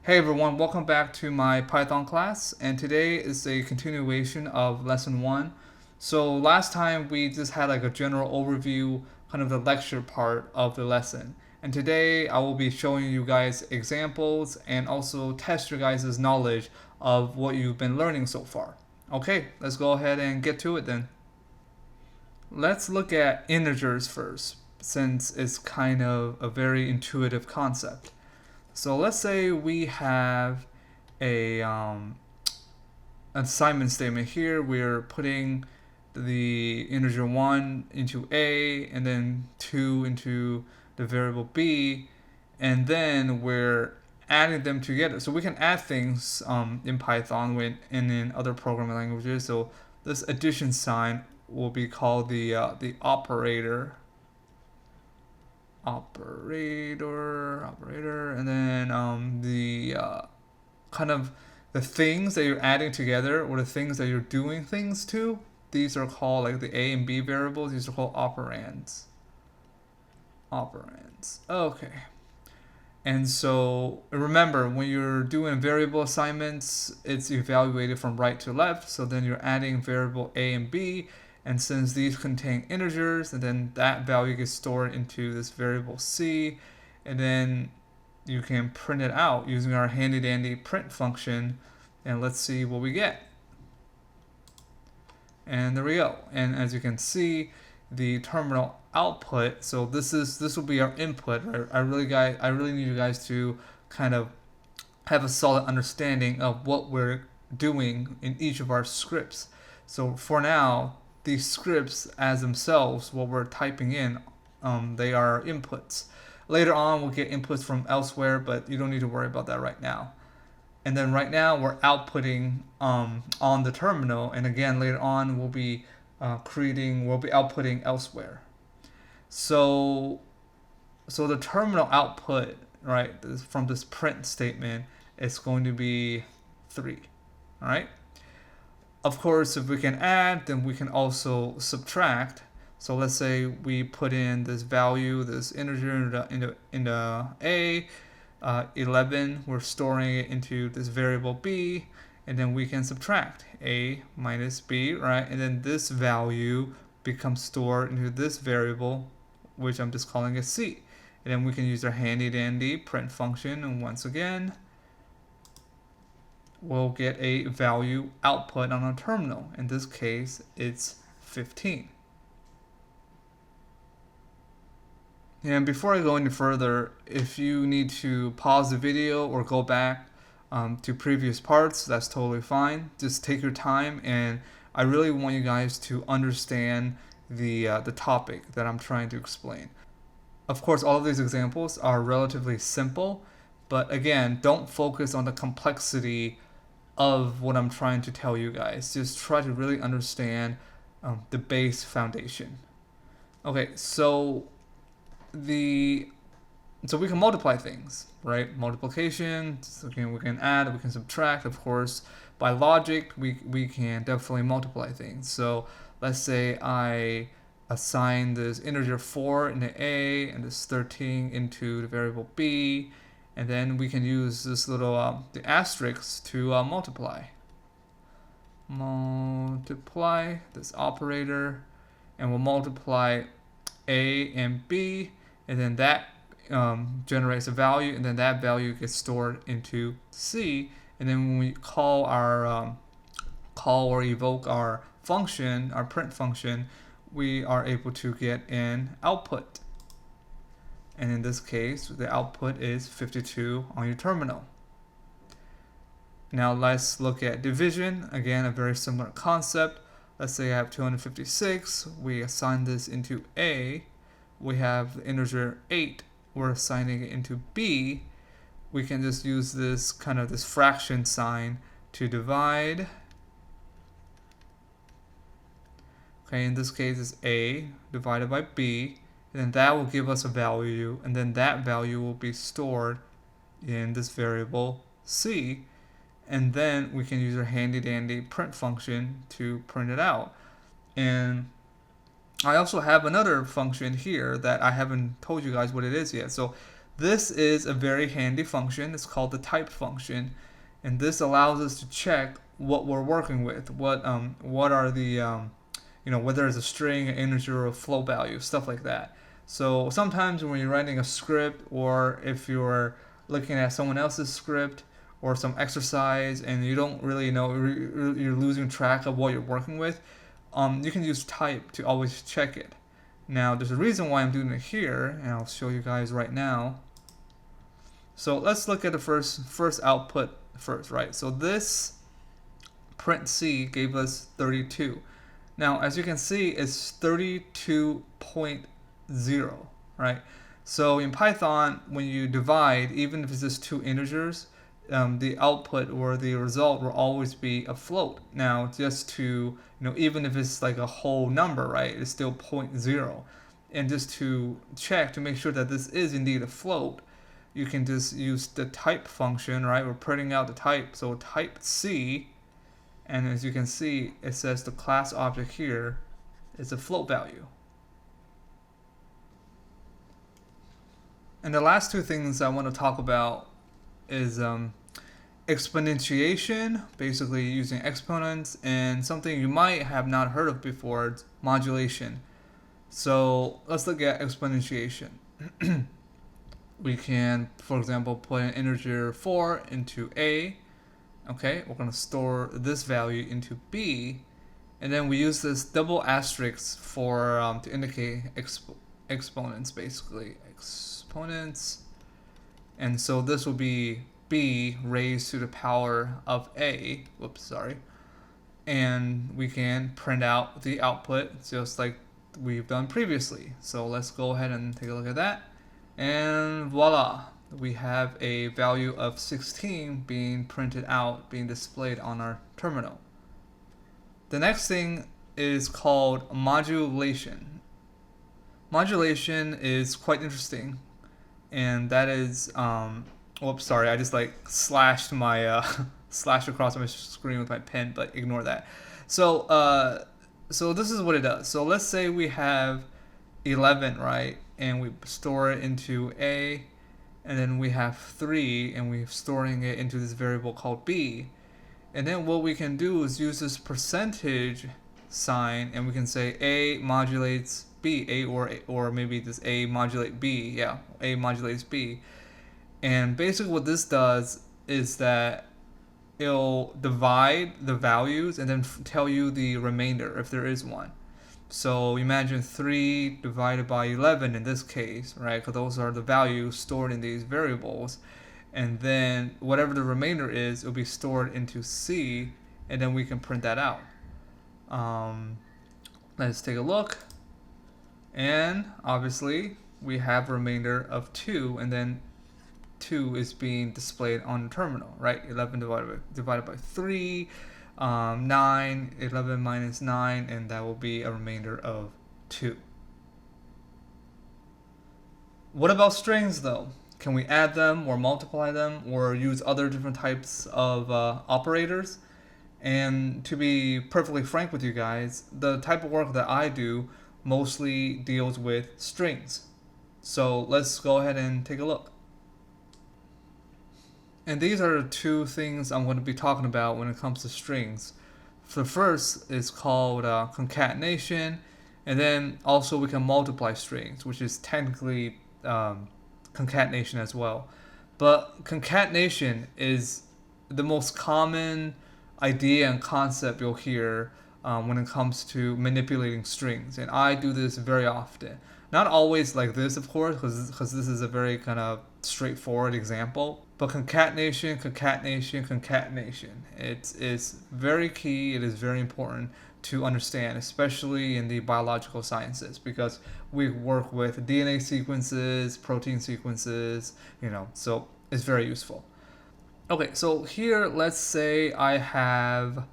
Hey everyone, welcome back to my Python class, and today is a continuation of lesson 1. So last time we just had like a general overview, kind of the lecture part of the lesson. And today I will be showing you guys examples and also test your guys' knowledge of what you've been learning so far. Okay, let's go ahead and get to it then. Let's look at integers first, since it's kind of a very intuitive concept. So let's say we have a assignment statement here. We're putting the integer 1 into A and then 2 into the variable B, and then we're adding them together. So we can add things in Python and in other programming languages. So this addition sign will be called the operator, and then the kind of the things that you're adding together or the things that you're doing things to. These are called like the A and B variables. These are called operands. Okay. And so remember, when you're doing variable assignments, it's evaluated from right to left. So then you're adding variable A and B. And since these contain integers, and then that value gets stored into this variable C, and then you can print it out using our handy dandy print function, and let's see what we get. And there we go. And as you can see, the terminal output, so this will be our input, right? I really need you guys to kind of have a solid understanding of what we're doing in each of our scripts. So for now, these scripts as themselves, what we're typing in, they are inputs. Later on, we'll get inputs from elsewhere, but you don't need to worry about that right now. And then right now, we're outputting on the terminal, and again later on, we'll be outputting elsewhere. So the terminal output, right, from this print statement is going to be 3. All right. Of course, if we can add, then we can also subtract. So let's say we put in this value, this integer into A, 11, we're storing it into this variable B, and then we can subtract A minus B, right? And then this value becomes stored into this variable, which I'm just calling it C. And then we can use our handy dandy print function, and once again, we'll get a value output on our terminal. In this case, it's 15. And before I go any further, if you need to pause the video or go back to previous parts, that's totally fine. Just take your time, and I really want you guys to understand the topic that I'm trying to explain. Of course, all of these examples are relatively simple, but again, don't focus on the complexity of what I'm trying to tell you guys. Just try to really understand the base foundation. Okay, so we can multiply things, right? Multiplication, so we can add, we can subtract. Of course, by logic, we can definitely multiply things. So let's say I assign this integer 4 into A and this 13 into the variable B, and then we can use this little the asterisk to multiply this operator, and we'll multiply A and B, and then that generates a value, and then that value gets stored into C. And then when we call or evoke our function, our print function, we are able to get an output. And in this case, the output is 52 on your terminal. Now let's look at division. Again, a very similar concept. Let's say I have 256. We assign this into A. We have the integer 8. We're assigning it into B. We can just use this fraction sign to divide. Okay, in this case, it's A divided by B. And then that will give us a value, and then that value will be stored in this variable C, and then we can use our handy dandy print function to print it out. And I also have another function here that I haven't told you guys what it is yet. So This is a very handy function. It's called the type function, and this allows us to check what we're working with. What are the whether it's a string, an integer, or a float value, stuff like that. So sometimes when you're writing a script, or if you're looking at someone else's script or some exercise, and you don't really know, you're losing track of what you're working with, you can use type to always check it. Now, there's a reason why I'm doing it here, and I'll show you guys right now. So let's look at the first output first, right? So this print C gave us 32. Now, as you can see, it's 32.0, right? So in Python, when you divide, even if it's just two integers, the output or the result will always be a float. Now, just to, even if it's like a whole number, right, it's still 0.0. And just to check to make sure that this is indeed a float, you can just use the type function, right? We're printing out the type, so type C, and as you can see, it says the class object here is a float value. And the last two things I want to talk about is exponentiation, basically using exponents, and something you might have not heard of before, it's modulation. So let's look at exponentiation. We can, for example, put an integer 4 into A. Okay, we're going to store this value into B, and then we use this double asterisk for to indicate exponents, basically exponents. And so this will be B raised to the power of A. Whoops, sorry. And we can print out the output just like we've done previously. So let's go ahead and take a look at that. And voila, we have a value of 16 being printed out, being displayed on our terminal. The next thing is called modulation. Modulation is quite interesting, and that is, whoops, sorry, I just like slashed my, slashed across my screen with my pen, but ignore that. So this is what it does. So let's say we have 11, right? And we store it into A, and then we have 3, and we're storing it into this variable called B. And then what we can do is use this percentage sign, and we can say A modulates B, A or maybe this A modulate B, yeah, A modulates B. And basically what this does is that it'll divide the values and then tell you the remainder if there is one. So imagine 3 divided by 11 in this case, right? Because those are the values stored in these variables. And then whatever the remainder is, it will be stored into C, and then we can print that out. Let's take a look. And obviously, we have a remainder of 2, and then 2 is being displayed on the terminal, right? 11 divided by 3. 9, 11 minus 9, and that will be a remainder of 2. What about strings though? Can we add them or multiply them or use other different types of operators? And to be perfectly frank with you guys, the type of work that I do mostly deals with strings. So let's go ahead and take a look. And these are the two things I'm going to be talking about when it comes to strings. The first is called concatenation, and then also we can multiply strings, which is technically concatenation as well. But concatenation is the most common idea and concept you'll hear when it comes to manipulating strings, and I do this very often. Not always like this, of course, because this is a very kind of straightforward example. But concatenation, concatenation, concatenation. It's very key. It is very important to understand, especially in the biological sciences, because we work with DNA sequences, protein sequences, so it's very useful. Okay, so here, let's say I have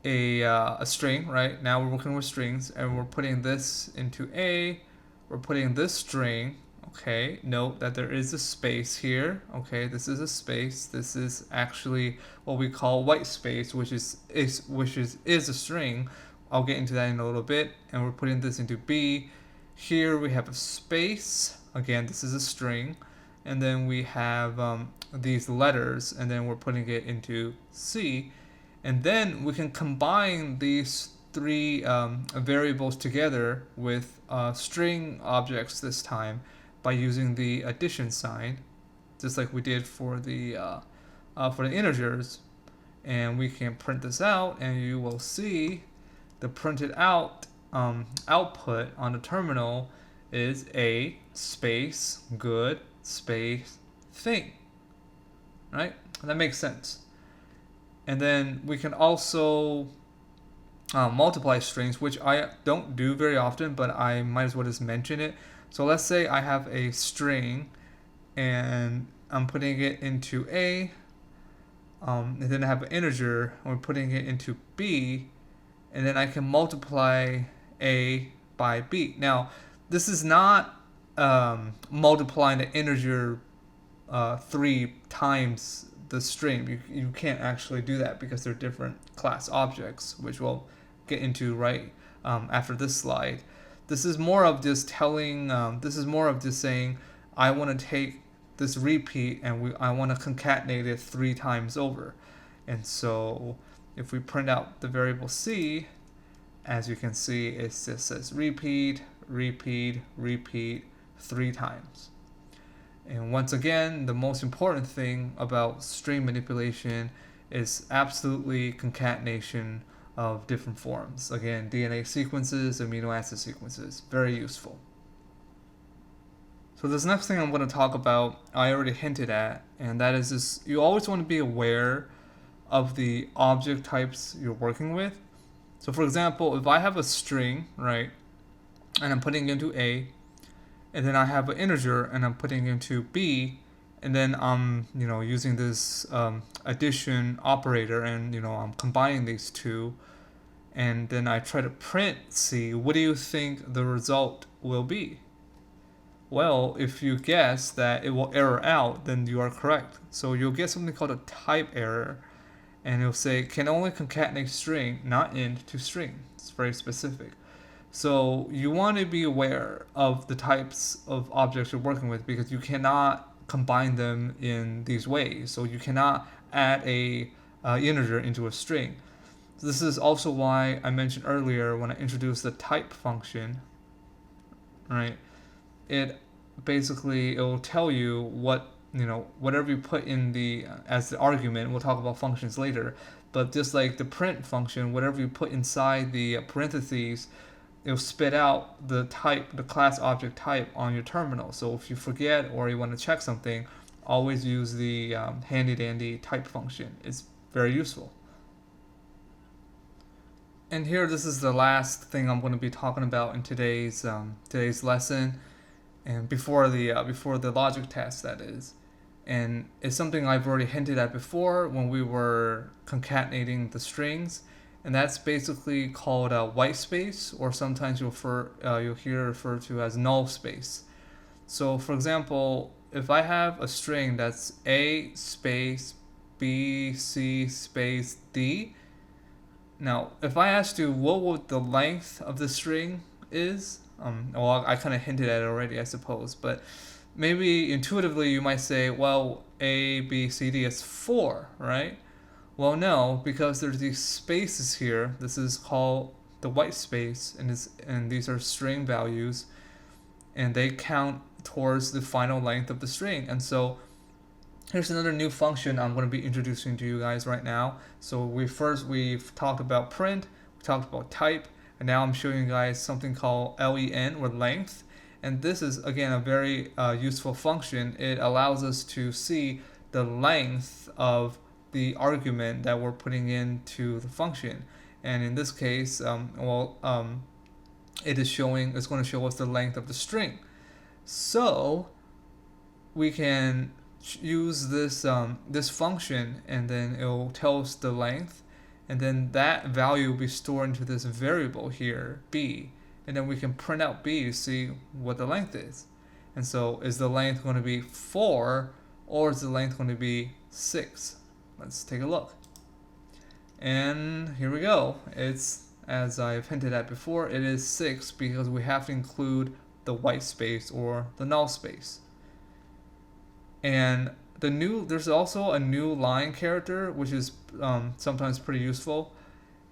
a string, right? Now we're working with strings, and we're putting this into A. We're putting this string. Okay, note that there is a space here. Okay, this is a space. This is actually what we call white space, which is a string. I'll get into that in a little bit. And we're putting this into B. Here we have a space. Again, this is a string. and then we have these letters, and then we're putting it into C, and then we can combine these three variables together with string objects this time by using the addition sign, just like we did for the integers. And we can print this out, and you will see the printed out output on the terminal is a space good space thing, right? That makes sense. And then we can also multiply strings, which I don't do very often, but I might as well just mention it. So let's say I have a string and I'm putting it into A, and then I have an integer, and we're putting it into B, and then I can multiply A by B. Now, this is not multiplying the integer 3 times the string. You can't actually do that because they're different class objects, which we'll get into right after this slide. This is more of just telling, this is more of just saying, I want to take this repeat and I want to concatenate it 3 times over. And so if we print out the variable C, as you can see, it just says repeat, repeat, repeat 3 times. And once again, the most important thing about string manipulation is absolutely concatenation of different forms. Again, DNA sequences, amino acid sequences, very useful. So this next thing I'm going to talk about, I already hinted at, and that is this: you always want to be aware of the object types you're working with. So for example, if I have a string, right, and I'm putting it into A, and then I have an integer and I'm putting it into B, and then I'm using this addition operator, and I'm combining these two, and then I try to print C, what do you think the result will be? Well, if you guess that it will error out, then you are correct. So you'll get something called a type error, and it'll say can only concatenate string, not int, to string. It's very specific. So you want to be aware of the types of objects you're working with, because you cannot combine them in these ways. So you cannot add a integer into a string. So this is also why I mentioned earlier when I introduced the type function, right? It will tell you what, whatever you put in the as the argument. We'll talk about functions later, but just like the print function, whatever you put inside the parentheses, it'll spit out the type, the class object type on your terminal. So if you forget or you want to check something, always use the handy dandy type function. It's very useful. And here, this is the last thing I'm going to be talking about in today's lesson, and before the logic test, that is. And it's something I've already hinted at before when we were concatenating the strings, and that's basically called a white space, or sometimes you'll hear referred to as null space. So for example, if I have a string that's A space B C space D, now if I asked you what would the length of the string is, well, I kind of hinted at it already, I suppose, but maybe intuitively you might say, well, A, B, C, D is 4, right? Well, no, because there's these spaces here. This is called the white space, and these are string values, and they count towards the final length of the string. And so here's another new function I'm going to be introducing to you guys right now. So we've talked about print, we talked about type, and now I'm showing you guys something called len, or length. And this is, again, a very useful function. It allows us to see the length of the argument that we're putting into the function. And in this case, it's going to show us the length of the string. So we can use this function, and then it will tell us the length, and then that value will be stored into this variable here, b, and then we can print out b to see what the length is. And so is the length going to be 4, or is the length going to be 6? Let's take a look. And here we go. It's, as I've hinted at before, it is 6 because we have to include the white space or the null space. And there's also a new line character, which is sometimes pretty useful.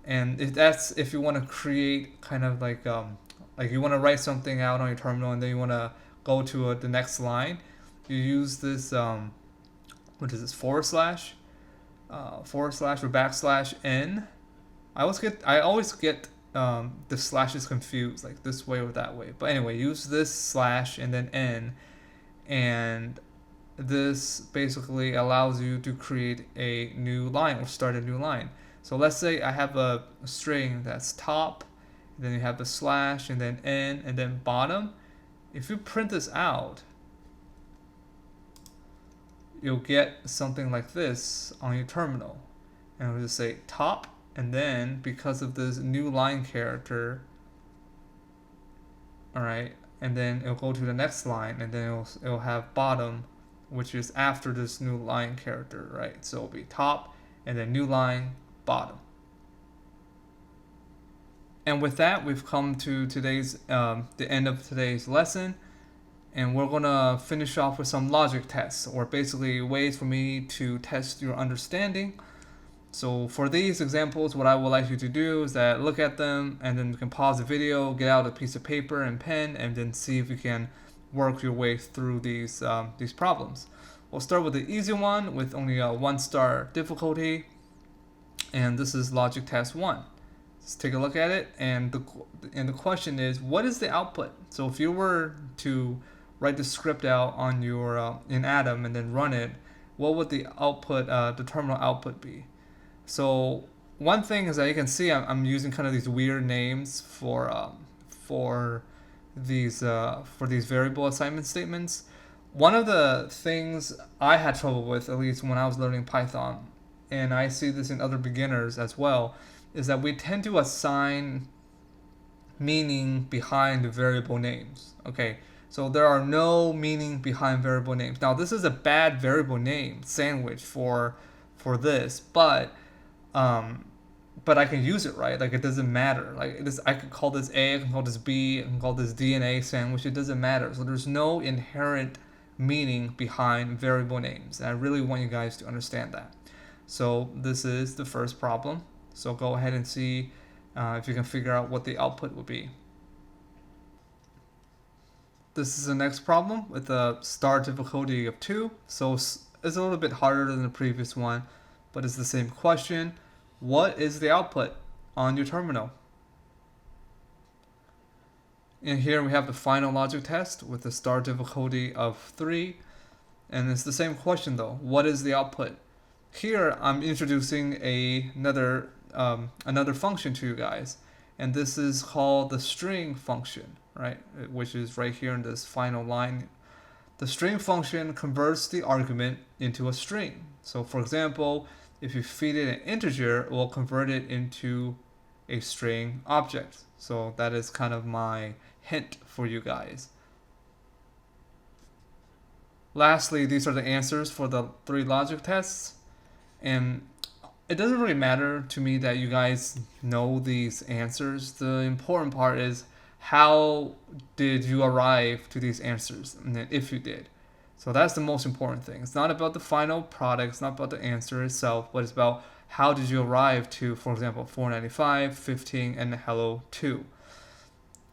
And if you want to create kind of like you want to write something out on your terminal and then you want to go to the next line, you use this what is this, forward slash or backslash n. I always get the slashes confused, like this way or that way. But anyway, use this slash and then n, and this basically allows you to create a new line or start a new line. So let's say I have a string that's top, then you have the slash and then n and then bottom. If you print this out, you'll get something like this on your terminal. And we'll just say top, and then because of this new line character, all right, and then it'll go to the next line, and then it'll have bottom, which is after this new line character, right? So it'll be top, and then new line, bottom. And with that, we've come to the end of today's lesson, and we're gonna finish off with some logic tests, or basically ways for me to test your understanding. So for these examples, what I would like you to do is that look at them, and then you can pause the video, get out a piece of paper and pen, and then see if you can work your way through these problems. We'll start with the easy one with only a 1-star difficulty, and this is logic test 1. Let's take a look at it, and the question is, what is the output? So if you were to write the script out on your in Atom and then run it, what would the output, the terminal output be? So one thing is that you can see I'm using kind of these weird names for these variable assignment statements. One of the things I had trouble with, at least when I was learning Python, and I see this in other beginners as well, is that we tend to assign meaning behind the variable names. Okay, so there are no meaning behind variable names. Now this is a bad variable name sandwich for this, but I can use it, right? Like it doesn't matter. Like this, I could call this A, I can call this B, I can call this DNA sandwich. It doesn't matter. So there's no inherent meaning behind variable names, and I really want you guys to understand that. So this is the first problem. So go ahead and see if you can figure out what the output would be. This is the next problem with a star difficulty of 2. So it's a little bit harder than the previous one, but it's the same question. What is the output on your terminal? And here we have the final logic test with a star difficulty of 3. And it's the same question though. What is the output? Here I'm introducing another function to you guys. And this is called the string function, right? Which is right here in this final line. The string function converts the argument into a string. So for example, if you feed it an integer, it will convert it into a string object. So that is kind of my hint for you guys. Lastly, these are the answers for the 3 logic tests. And it doesn't really matter to me that you guys know these answers. The important part is, how did you arrive to these answers, and then if you did. So that's the most important thing. It's not about the final product, it's not about the answer itself, but it's about how did you arrive to, for example, 495, 15, and hello 2.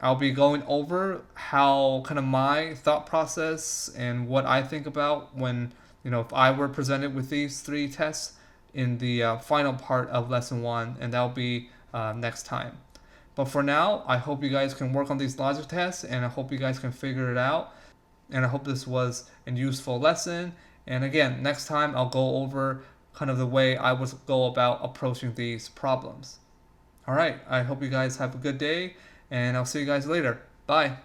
I'll be going over how kind of my thought process and what I think about when, if I were presented with these 3 tests in the final part of lesson 1, and that'll be next time. But for now, I hope you guys can work on these logic tests, and I hope you guys can figure it out. And I hope this was a useful lesson. And again, next time I'll go over kind of the way I would go about approaching these problems. All right, I hope you guys have a good day, and I'll see you guys later. Bye.